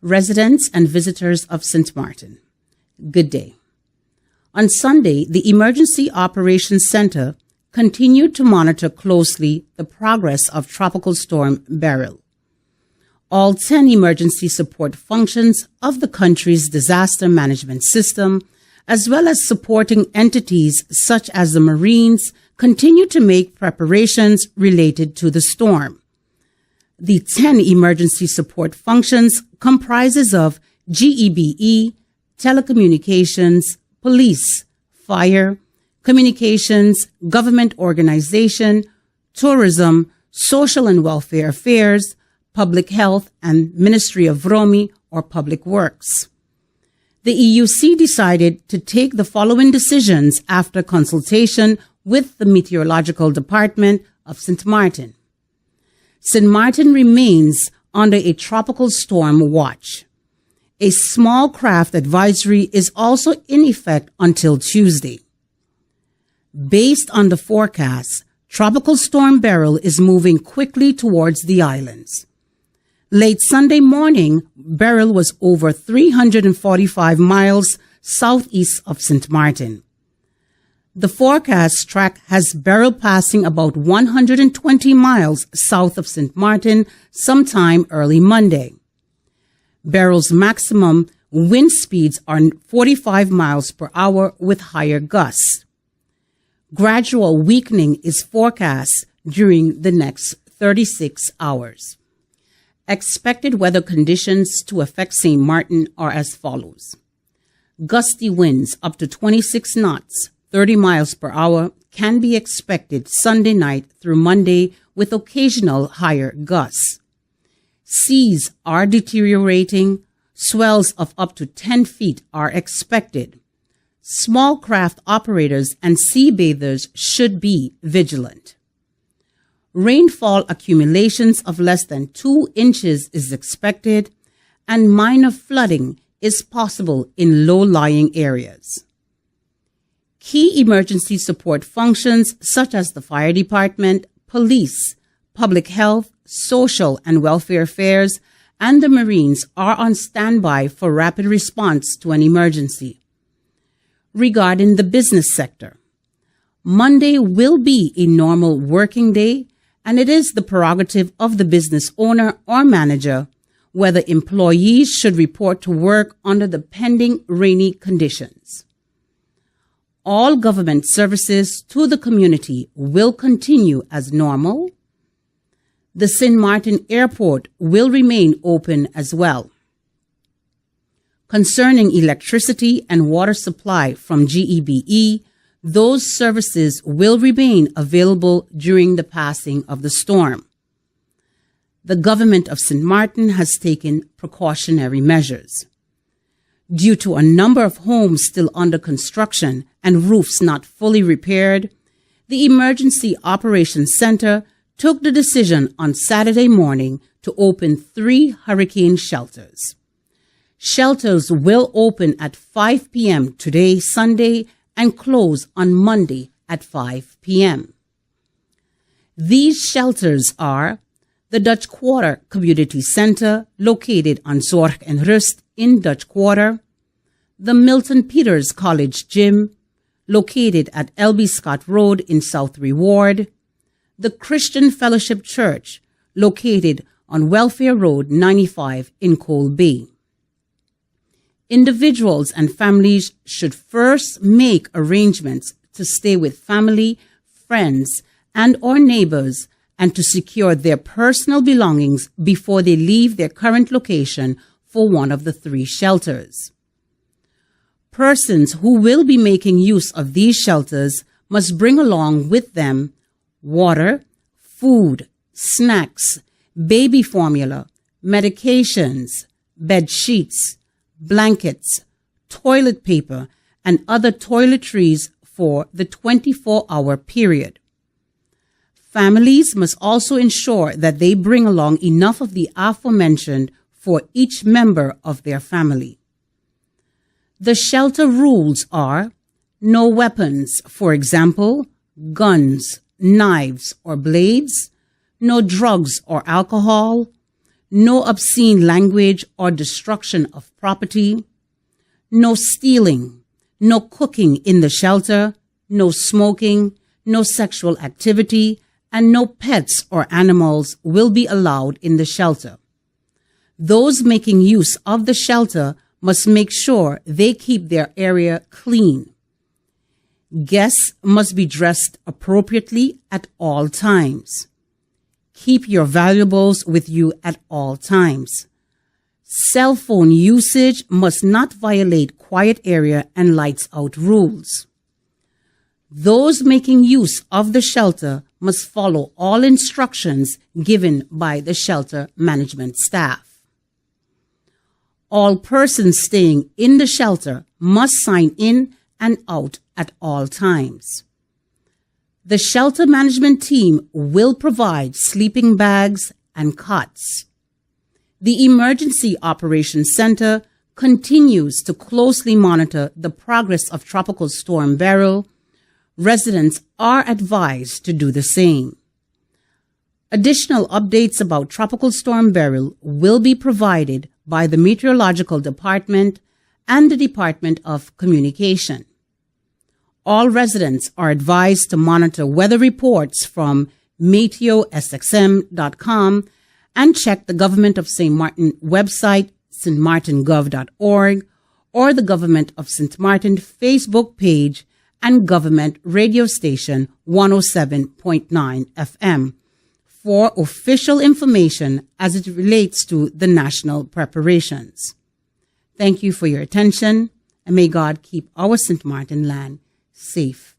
Residents and visitors of St. Martin, good day. On Sunday, the Emergency Operations Center continued to monitor closely the progress of Tropical Storm Beryl. All 10 emergency support functions of the country's disaster management system, as well as supporting entities such as the Marines, continue to make preparations related to the storm. The 10 emergency support functions comprises of GEBE, telecommunications, police, fire, communications, government organization, tourism, social and welfare affairs, public health, and Ministry of Romi or Public Works. The EUC decided to take the following decisions after consultation with the Meteorological Department of St. Martin. St. Martin remains under a tropical storm watch. A small craft advisory is also in effect until Tuesday. Based on the forecast, Tropical Storm Beryl is moving quickly towards the islands. Late Sunday morning, Beryl was over 345 miles southeast of St. Martin. The forecast track has Beryl passing about 120 miles south of St. Martin sometime early Monday. Beryl's maximum wind speeds are 45 miles per hour with higher gusts. Gradual weakening is forecast during the next 36 hours. Expected weather conditions to affect St. Martin are as follows. Gusty winds up to 26 knots, 30 miles per hour, can be expected Sunday night through Monday with occasional higher gusts. Seas are deteriorating. Swells of up to 10 feet are expected. Small craft operators and sea bathers should be vigilant. Rainfall accumulations of less than 2 inches is expected, and minor flooding is possible in low-lying areas. Key emergency support functions such as the fire department, police, public health, social and welfare affairs, and the Marines are on standby for rapid response to an emergency. Regarding the business sector, Monday will be a normal working day, and it is the prerogative of the business owner or manager whether employees should report to work under the pending rainy conditions. All government services to the community will continue as normal. The St. Martin Airport will remain open as well. Concerning electricity and water supply from GEBE, those services will remain available during the passing of the storm. The government of St. Martin has taken precautionary measures. Due to a number of homes still under construction and roofs not fully repaired, the Emergency Operations Center took the decision on Saturday morning to open 3 hurricane shelters. Shelters will open at 5 p.m. today, Sunday, and close on Monday at 5 p.m. These shelters are the Dutch Quarter Community Center, located on Zorg en Rust in Dutch Quarter, the Milton Peters College Gym, located at L.B. Scott Road in South Reward, the Christian Fellowship Church, located on Welfare Road 95 in Coal Bay. Individuals and families should first make arrangements to stay with family, friends, and or neighbors and to secure their personal belongings before they leave their current location for one of the 3 shelters. Persons who will be making use of these shelters must bring along with them water, food, snacks, baby formula, medications, bed sheets, blankets, toilet paper, and other toiletries for the 24-hour period. Families must also ensure that they bring along enough of the aforementioned for each member of their family. The shelter rules are no weapons, for example, guns, knives, or blades, no drugs or alcohol, no obscene language or destruction of property, no stealing, no cooking in the shelter, no smoking, no sexual activity, and no pets or animals will be allowed in the shelter. Those making use of the shelter must make sure they keep their area clean. Guests must be dressed appropriately at all times. Keep your valuables with you at all times. Cell phone usage must not violate quiet area and lights out rules. Those making use of the shelter must follow all instructions given by the shelter management staff. All persons staying in the shelter must sign in and out at all times. The shelter management team will provide sleeping bags and cots. The Emergency Operations Center continues to closely monitor the progress of Tropical Storm Beryl. Residents are advised to do the same. Additional updates about Tropical Storm Beryl will be provided by the Meteorological Department and the Department of Communication. All residents are advised to monitor weather reports from meteosxm.com and check the Government of St. Martin website, stmartingov.org, or the Government of St. Martin Facebook page and government radio station 107.9 FM for official information as it relates to the national preparations. Thank you for your attention, and may God keep our St. Martin land safe